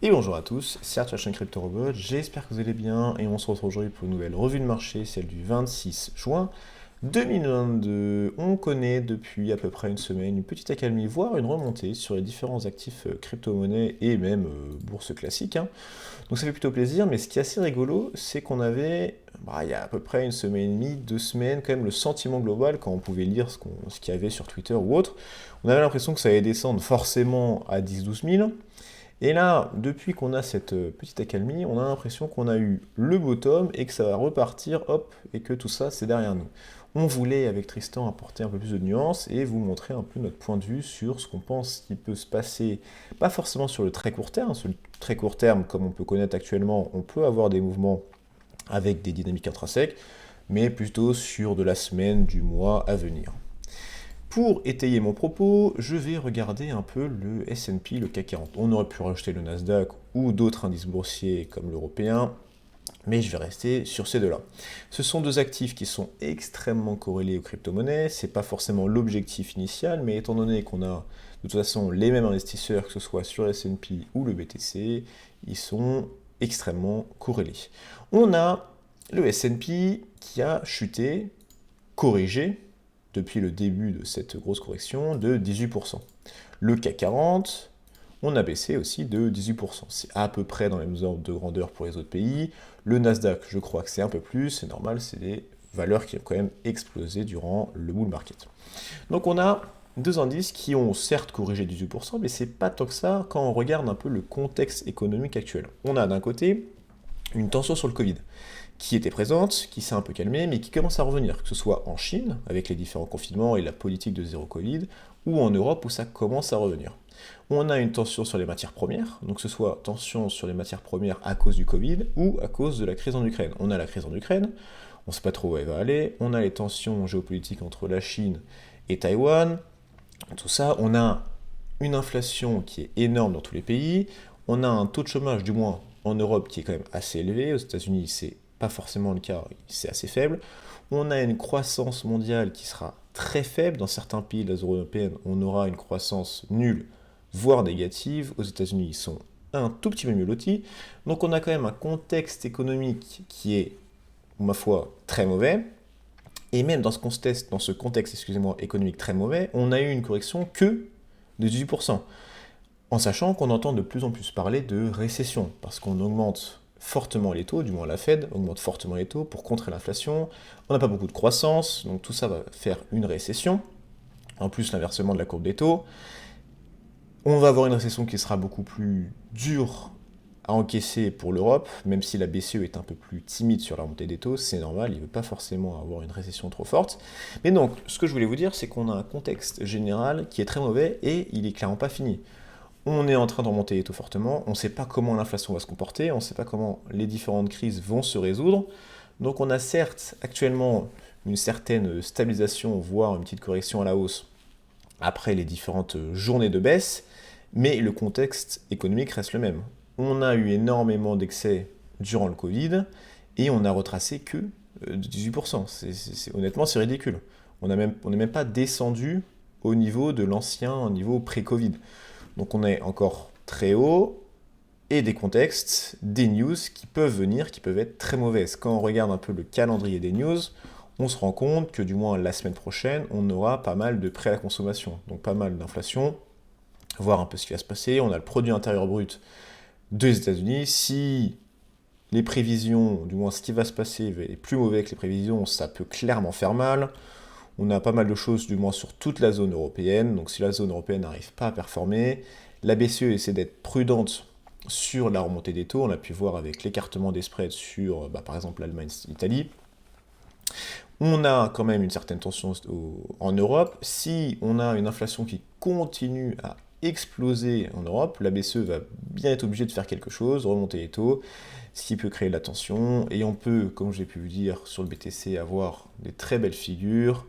Et bonjour à tous, c'est Arthur Chain Crypto Robot, j'espère que vous allez bien et on se retrouve aujourd'hui pour une nouvelle revue de marché, celle du 26 juin 2022. On connaît depuis à peu près une semaine une petite accalmie, voire une remontée sur les différents actifs crypto-monnaies et même bourse classique, hein. Donc ça fait plutôt plaisir, mais ce qui est assez rigolo, c'est qu'on avait, il y a à peu près une semaine et demie, 2 semaines, quand même le sentiment global, quand on pouvait lire ce qu'il y avait sur Twitter ou autre, on avait l'impression que ça allait descendre forcément à 10-12 000. Et là, depuis qu'on a cette petite accalmie, on a l'impression qu'on a eu le bottom et que ça va repartir, hop, et que tout ça, c'est derrière nous. On voulait, avec Tristan, apporter un peu plus de nuances et vous montrer un peu notre point de vue sur ce qu'on pense qui peut se passer, pas forcément sur le très court terme. Sur le très court terme, comme on peut connaître actuellement, on peut avoir des mouvements avec des dynamiques intrinsèques, mais plutôt sur de la semaine, du mois à venir. Pour étayer mon propos, je vais regarder un peu le S&P, le CAC 40. On aurait pu rajouter le Nasdaq ou d'autres indices boursiers comme l'européen, mais je vais rester sur ces deux-là. Ce sont deux actifs qui sont extrêmement corrélés aux crypto-monnaies. C'est pas forcément l'objectif initial, mais étant donné qu'on a de toute façon les mêmes investisseurs, que ce soit sur S&P ou le BTC, ils sont extrêmement corrélés. On a le S&P qui a chuté, corrigé, depuis le début de cette grosse correction de 18%. Le CAC 40, on a baissé aussi de 18%. C'est à peu près dans les mêmes ordres de grandeur pour les autres pays. Le Nasdaq, je crois que c'est un peu plus, c'est normal, c'est des valeurs qui ont quand même explosé durant le bull market. Donc on a deux indices qui ont certes corrigé 18%, mais c'est pas tant que ça quand on regarde un peu le contexte économique actuel. On a d'un côté une tension sur le Covid qui était présente, qui s'est un peu calmée, mais qui commence à revenir, que ce soit en Chine, avec les différents confinements et la politique de zéro Covid, ou en Europe, où ça commence à revenir. On a une tension sur les matières premières, donc que ce soit tension sur les matières premières à cause du Covid, ou à cause de la crise en Ukraine. On a la crise en Ukraine, on ne sait pas trop où elle va aller, on a les tensions géopolitiques entre la Chine et Taïwan, tout ça, on a une inflation qui est énorme dans tous les pays, on a un taux de chômage, du moins en Europe, qui est quand même assez élevé, aux États-Unis c'est pas forcément le cas, c'est assez faible. On a une croissance mondiale qui sera très faible. Dans certains pays de la zone européenne, on aura une croissance nulle, voire négative. Aux États-Unis, ils sont un tout petit peu mieux lotis. Donc on a quand même un contexte économique qui est, ma foi, très mauvais. Et même dans ce contexte, excusez-moi, économique très mauvais, on a eu une correction que de 18%. En sachant qu'on entend de plus en plus parler de récession, parce qu'on augmente fortement les taux, du moins la Fed augmente fortement les taux pour contrer l'inflation, on n'a pas beaucoup de croissance, donc tout ça va faire une récession, en plus l'inversement de la courbe des taux. On va avoir une récession qui sera beaucoup plus dure à encaisser pour l'Europe, même si la BCE est un peu plus timide sur la montée des taux, c'est normal, il ne veut pas forcément avoir une récession trop forte. Mais donc, ce que je voulais vous dire, c'est qu'on a un contexte général qui est très mauvais et il est clairement pas fini. On est en train de remonter les taux fortement, on ne sait pas comment l'inflation va se comporter, on ne sait pas comment les différentes crises vont se résoudre. Donc on a certes actuellement une certaine stabilisation, voire une petite correction à la hausse après les différentes journées de baisse, mais le contexte économique reste le même. On a eu énormément d'excès durant le Covid et on n'a retracé que de 18%. Honnêtement, c'est ridicule. On n'est même pas descendu au niveau de l'ancien niveau pré-Covid. Donc on est encore très haut, et des contextes, des news qui peuvent venir, qui peuvent être très mauvaises. Quand on regarde un peu le calendrier des news, on se rend compte que du moins la semaine prochaine, on aura pas mal de prêts à la consommation, donc pas mal d'inflation, voir un peu ce qui va se passer. On a le produit intérieur brut des États-Unis. Si les prévisions, du moins ce qui va se passer, est plus mauvais que les prévisions, ça peut clairement faire mal. On a pas mal de choses, du moins sur toute la zone européenne. Donc si la zone européenne n'arrive pas à performer, la BCE essaie d'être prudente sur la remontée des taux. On a pu voir avec l'écartement des spreads sur, par exemple, l'Allemagne, l'Italie. On a quand même une certaine tension en Europe. Si on a une inflation qui continue à exploser en Europe, la BCE va bien être obligée de faire quelque chose, remonter les taux, ce qui peut créer de la tension. Et on peut, comme j'ai pu vous dire sur le BTC, avoir des très belles figures.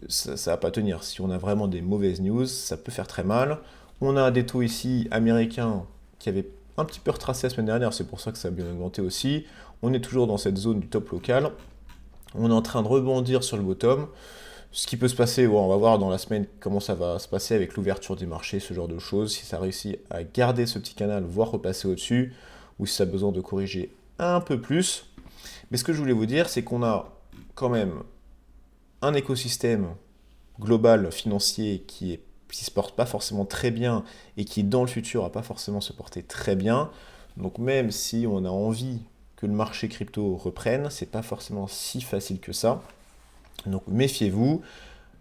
Ça ne va pas tenir. Si on a vraiment des mauvaises news, ça peut faire très mal. On a des taux ici américains qui avaient un petit peu retracé la semaine dernière, c'est pour ça que ça a bien augmenté aussi. On est toujours dans cette zone du top local. On est en train de rebondir sur le bottom. Ce qui peut se passer, bon, on va voir dans la semaine comment ça va se passer avec l'ouverture des marchés, ce genre de choses, si ça réussit à garder ce petit canal, voire repasser au-dessus, ou si ça a besoin de corriger un peu plus. Mais ce que je voulais vous dire, c'est qu'on a quand même un écosystème global financier qui se porte pas forcément très bien et qui dans le futur va pas forcément se porter très bien. Donc même si on a envie que le marché crypto reprenne, c'est pas forcément si facile que ça. Donc méfiez-vous,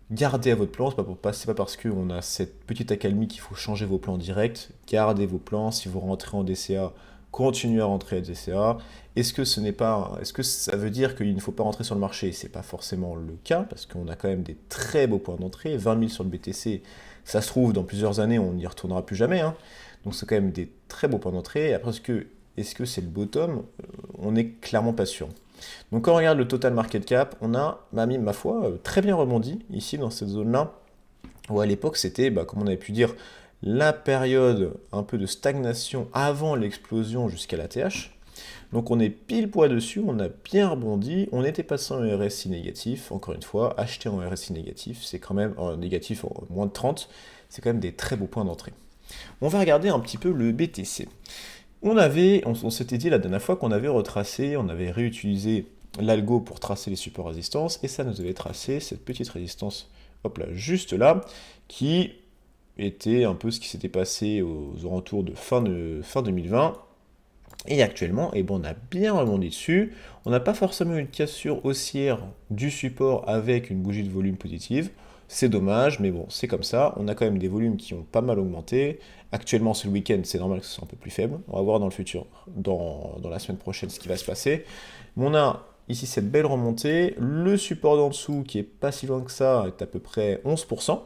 gardez à votre plan, c'est pas parce qu'on a cette petite accalmie qu'il faut changer vos plans directs. Gardez vos plans, si vous rentrez en DCA, continuez à rentrer à DCA. Est-ce que ça veut dire qu'il ne faut pas rentrer sur le marché? C'est pas forcément le cas, parce qu'on a quand même des très beaux points d'entrée. 20 000 sur le BTC, ça se trouve, dans plusieurs années, on n'y retournera plus jamais, hein. Donc c'est quand même des très beaux points d'entrée. Après, est-ce que c'est le bottom? On n'est clairement pas sûr. Donc quand on regarde le total market cap, on a, ma foi, très bien rebondi ici dans cette zone-là, où à l'époque c'était, comme on avait pu dire, la période un peu de stagnation avant l'explosion jusqu'à la TH. Donc on est pile poids dessus, on a bien rebondi, on était passé en RSI négatif, encore une fois, acheter en RSI négatif, c'est quand même, négatif en moins de 30, c'est quand même des très beaux points d'entrée. On va regarder un petit peu le BTC. On s'était dit la dernière fois qu'on avait retracé, on avait réutilisé l'algo pour tracer les supports résistances, et ça nous avait tracé cette petite résistance, hop là, juste là, qui était un peu ce qui s'était passé aux alentours de fin 2020. Et actuellement, on a bien rebondi dessus. On n'a pas forcément une cassure haussière du support avec une bougie de volume positive. C'est dommage, mais bon, c'est comme ça. On a quand même des volumes qui ont pas mal augmenté. Actuellement, c'est le week-end, c'est normal que ce soit un peu plus faible. On va voir dans le futur, dans la semaine prochaine, ce qui va se passer. Mais on a ici cette belle remontée. Le support d'en dessous, qui est pas si loin que ça, est à peu près 11%.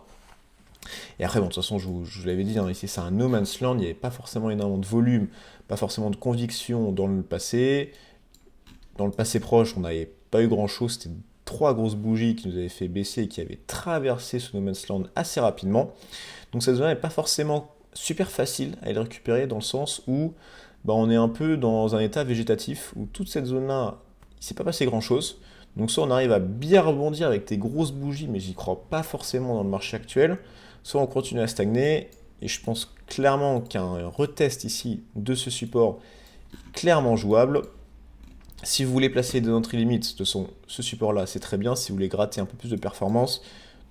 Et après, bon, de toute façon, je vous l'avais dit, hein, ici c'est un no man's land, il n'y avait pas forcément énormément de volume, pas forcément de conviction dans le passé. Dans le passé proche, on n'avait pas eu grand-chose, c'était 3 grosses bougies qui nous avaient fait baisser et qui avaient traversé ce no man's land assez rapidement. Donc cette zone n'est pas forcément super facile à aller récupérer dans le sens où on est un peu dans un état végétatif où toute cette zone-là, il ne s'est pas passé grand-chose. Donc soit on arrive à bien rebondir avec des grosses bougies, mais j'y crois pas forcément dans le marché actuel, soit on continue à stagner, et je pense clairement qu'un retest ici de ce support est clairement jouable. Si vous voulez placer des entrées limites, de toute façon, ce support-là, c'est très bien. Si vous voulez gratter un peu plus de performance,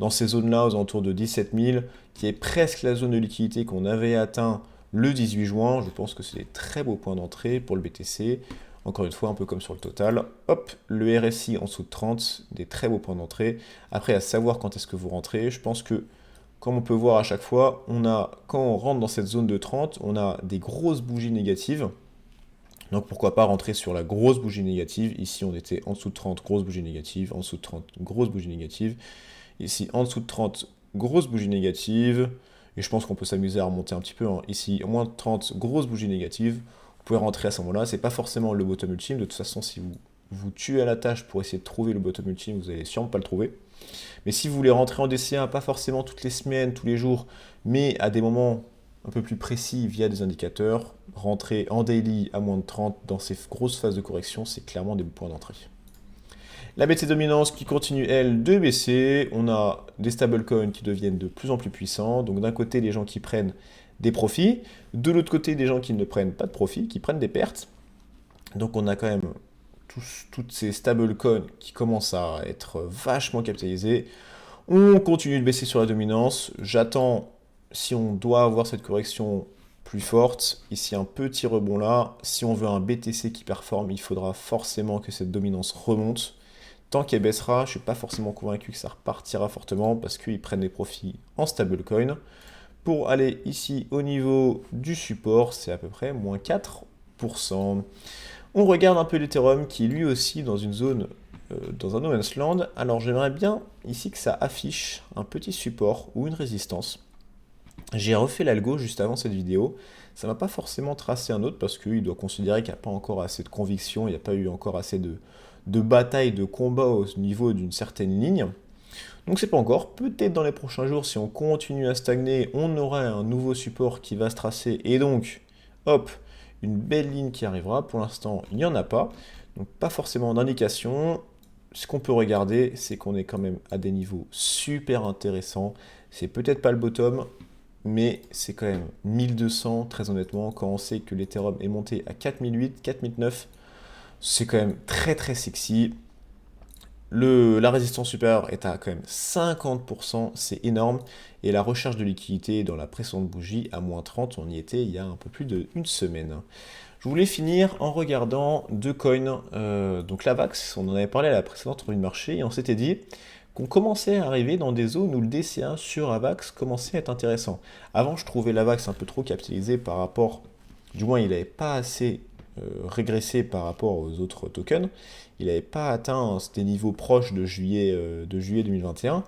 dans ces zones-là, aux alentours de 17 000, qui est presque la zone de liquidité qu'on avait atteint le 18 juin, je pense que c'est des très beaux points d'entrée pour le BTC. Encore une fois, un peu comme sur le total. Hop, le RSI en dessous de 30, des très beaux points d'entrée. Après, à savoir quand est-ce que vous rentrez, je pense que, comme on peut voir à chaque fois, quand on rentre dans cette zone de 30, on a des grosses bougies négatives. Donc pourquoi pas rentrer sur la grosse bougie négative. Ici, on était en dessous de 30, grosse bougie négative. En dessous de 30, grosse bougie négative. Ici, en dessous de 30, grosse bougie négative. Et je pense qu'on peut s'amuser à remonter un petit peu, hein. Ici, moins de 30, grosse bougie négative. Vous pouvez rentrer à ce moment-là. C'est pas forcément le bottom ultime. De toute façon, si vous vous tuez à la tâche pour essayer de trouver le bottom ultime, vous allez sûrement pas le trouver. Mais si vous voulez rentrer en DCA, pas forcément toutes les semaines, tous les jours, mais à des moments un peu plus précis via des indicateurs, rentrer en daily à moins de 30 dans ces grosses phases de correction, c'est clairement des points d'entrée. La BTC dominance qui continue, elle, de baisser. On a des stablecoins qui deviennent de plus en plus puissants. Donc d'un côté, les gens qui prennent des profits. De l'autre côté, des gens qui ne prennent pas de profits, qui prennent des pertes. Donc on a quand même toutes ces stablecoins qui commencent à être vachement capitalisés. On continue de baisser sur la dominance. J'attends, si on doit avoir cette correction plus forte, ici un petit rebond là. Si on veut un BTC qui performe, il faudra forcément que cette dominance remonte. Tant qu'elle baissera, je ne suis pas forcément convaincu que ça repartira fortement parce qu'ils prennent des profits en stablecoin. Pour aller ici au niveau du support, c'est à peu près moins 4%. On regarde un peu l'Ethereum qui est lui aussi dans une zone, dans un no man's land. Alors j'aimerais bien ici que ça affiche un petit support ou une résistance. J'ai refait l'algo juste avant cette vidéo. Ça ne m'a pas forcément tracé un autre parce qu'il doit considérer qu'il n'y a pas encore assez de conviction, il n'y a pas eu encore assez de bataille, de combat au niveau d'une certaine ligne. Donc c'est pas encore. Peut-être dans les prochains jours, si on continue à stagner, on aura un nouveau support qui va se tracer et donc, hop, une belle ligne qui arrivera. Pour l'instant, il n'y en a pas. Donc pas forcément d'indication. ce qu'on peut regarder, c'est qu'on est quand même à des niveaux super intéressants. C'est peut-être pas le bottom, mais c'est quand même 1200, très honnêtement, quand on sait que l'Ethereum est monté à 4008, 4009, c'est quand même très très sexy. La résistance supérieure est à quand même 50%, c'est énorme. Et la recherche de liquidité dans la précédente bougie à moins 30, on y était il y a un peu plus d'une semaine. Je voulais finir en regardant deux coins, donc l'AVAX, on en avait parlé à la précédente revue de marché, et on s'était dit qu'on commençait à arriver dans des zones où le DCA sur AVAX commençait à être intéressant. Avant, je trouvais l'AVAX un peu trop capitalisé par rapport, du moins il n'avait pas assez régressé par rapport aux autres tokens, il n'avait pas atteint des niveaux proches de juillet 2021.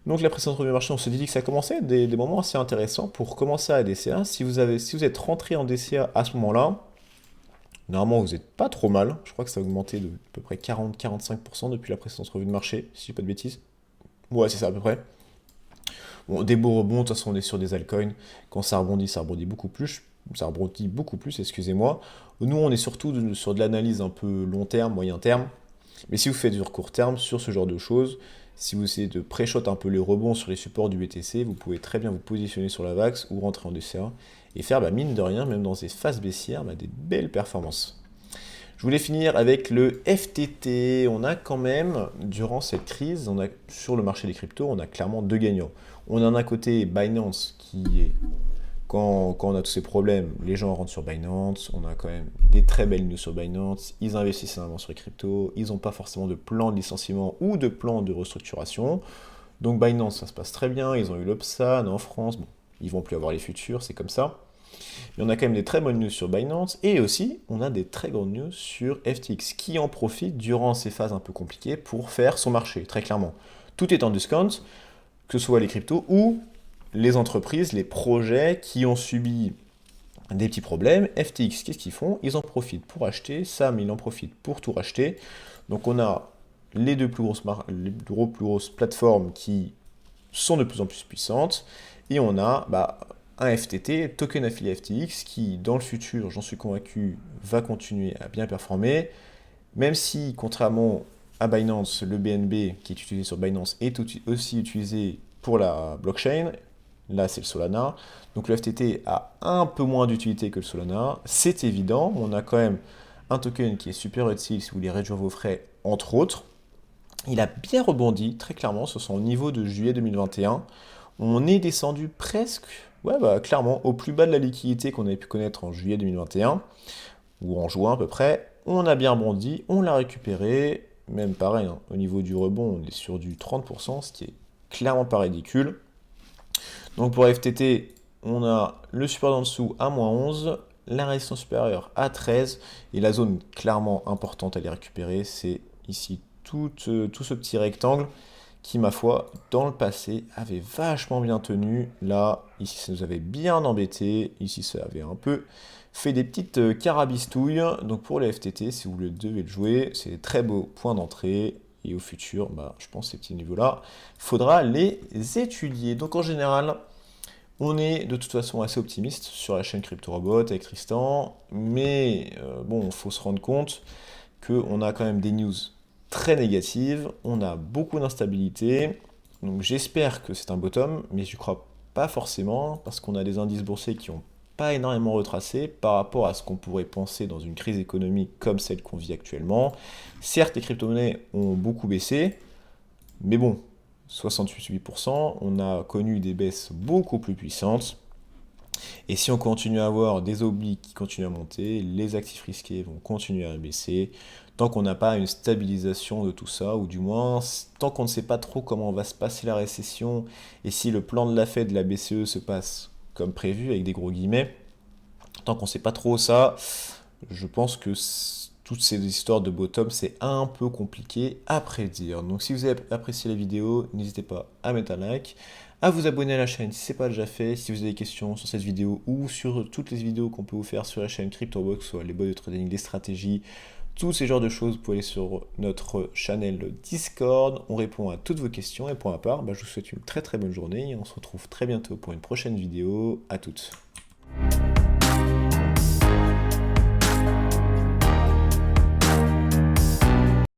Donc la précédente revue de marché, on s'est dit que ça commençait à être des moments assez intéressants pour commencer à DCA. Si vous êtes rentré en DCA à ce moment-là, normalement, vous n'êtes pas trop mal. Je crois que ça a augmenté de à peu près 40-45% depuis la précédente revue de marché, si je dis pas de bêtises. Ouais, c'est ça à peu près. Bon, des beaux rebonds, de toute façon, on est sur des altcoins. Quand ça rebondit beaucoup plus. Ça rebondit beaucoup plus, excusez-moi. Nous, on est surtout sur de l'analyse un peu long terme, moyen terme. Mais si vous faites du court terme sur ce genre de choses, si vous essayez de pré-shot un peu les rebonds sur les supports du BTC, vous pouvez très bien vous positionner sur la VAX ou rentrer en DCA et faire, mine de rien, même dans ces phases baissières, des belles performances. Je voulais finir avec le FTT. On a quand même, durant cette crise, sur le marché des cryptos, on a clairement deux gagnants. On a d'un côté Binance qui est, quand on a tous ces problèmes, les gens rentrent sur Binance, on a quand même des très belles news sur Binance, ils investissent énormément sur les cryptos, ils n'ont pas forcément de plan de licenciement ou de plan de restructuration. Donc Binance, ça se passe très bien, ils ont eu l'Opsan en France, bon, ils vont plus avoir les futurs, c'est comme ça. Mais on a quand même des très bonnes news sur Binance, et aussi, on a des très grandes news sur FTX, qui en profite durant ces phases un peu compliquées pour faire son marché, très clairement. Tout est en discount, que ce soit les cryptos ou les entreprises, les projets qui ont subi des petits problèmes. FTX, qu'est-ce qu'ils font? Ils en profitent pour acheter, Sam, il en profite pour tout racheter. Donc on a les deux plus grosses plateformes qui sont de plus en plus puissantes, et on a un FTT, token affilié FTX, qui dans le futur, j'en suis convaincu, va continuer à bien performer, même si, contrairement à Binance, le BNB qui est utilisé sur Binance est aussi utilisé pour la blockchain. Là, c'est le Solana. Donc le FTT a un peu moins d'utilité que le Solana. C'est évident. On a quand même un token qui est super utile si vous voulez réduire vos frais, entre autres. Il a bien rebondi, très clairement, sur son niveau de juillet 2021. On est descendu presque, clairement, au plus bas de la liquidité qu'on avait pu connaître en juillet 2021, ou en juin à peu près. On a bien rebondi, on l'a récupéré. Même pareil, hein, au niveau du rebond, on est sur du 30%, ce qui est clairement pas ridicule. Donc pour FTT, on a le support d'en dessous à moins 11, la résistance supérieure à 13, et la zone clairement importante à les récupérer, c'est ici tout ce petit rectangle qui, ma foi, dans le passé, avait vachement bien tenu. Là, ici, ça nous avait bien embêté. Ici, ça avait un peu fait des petites carabistouilles. Donc pour les FTT, si vous devez le jouer, c'est des très beaux points d'entrée. Et au futur, je pense que ces petits niveaux-là, il faudra les étudier. Donc en général, on est de toute façon assez optimiste sur la chaîne CryptoRobot avec Tristan. Mais il faut se rendre compte qu'on a quand même des news très négatives, on a beaucoup d'instabilité, donc j'espère que c'est un bottom, mais je ne crois pas forcément, parce qu'on a des indices boursiers qui n'ont pas énormément retracé par rapport à ce qu'on pourrait penser dans une crise économique comme celle qu'on vit actuellement. Certes, les crypto-monnaies ont beaucoup baissé, mais bon, 68%, on a connu des baisses beaucoup plus puissantes. Et si on continue à avoir des obliques qui continuent à monter, les actifs risqués vont continuer à baisser, tant qu'on n'a pas une stabilisation de tout ça, ou du moins, tant qu'on ne sait pas trop comment va se passer la récession, et si le plan de la Fed de la BCE se passe comme prévu, avec des gros guillemets, tant qu'on ne sait pas trop ça, je pense que toutes ces histoires de bottom, c'est un peu compliqué à prédire. Donc si vous avez apprécié la vidéo, n'hésitez pas à mettre un like, à vous abonner à la chaîne si ce n'est pas déjà fait. Si vous avez des questions sur cette vidéo ou sur toutes les vidéos qu'on peut vous faire sur la chaîne CryptoBox, soit les bots de trading, les stratégies, tous ces genres de choses, vous pouvez aller sur notre channel Discord. On répond à toutes vos questions. Et pour ma part, je vous souhaite une très très bonne journée et on se retrouve très bientôt pour une prochaine vidéo. À toutes.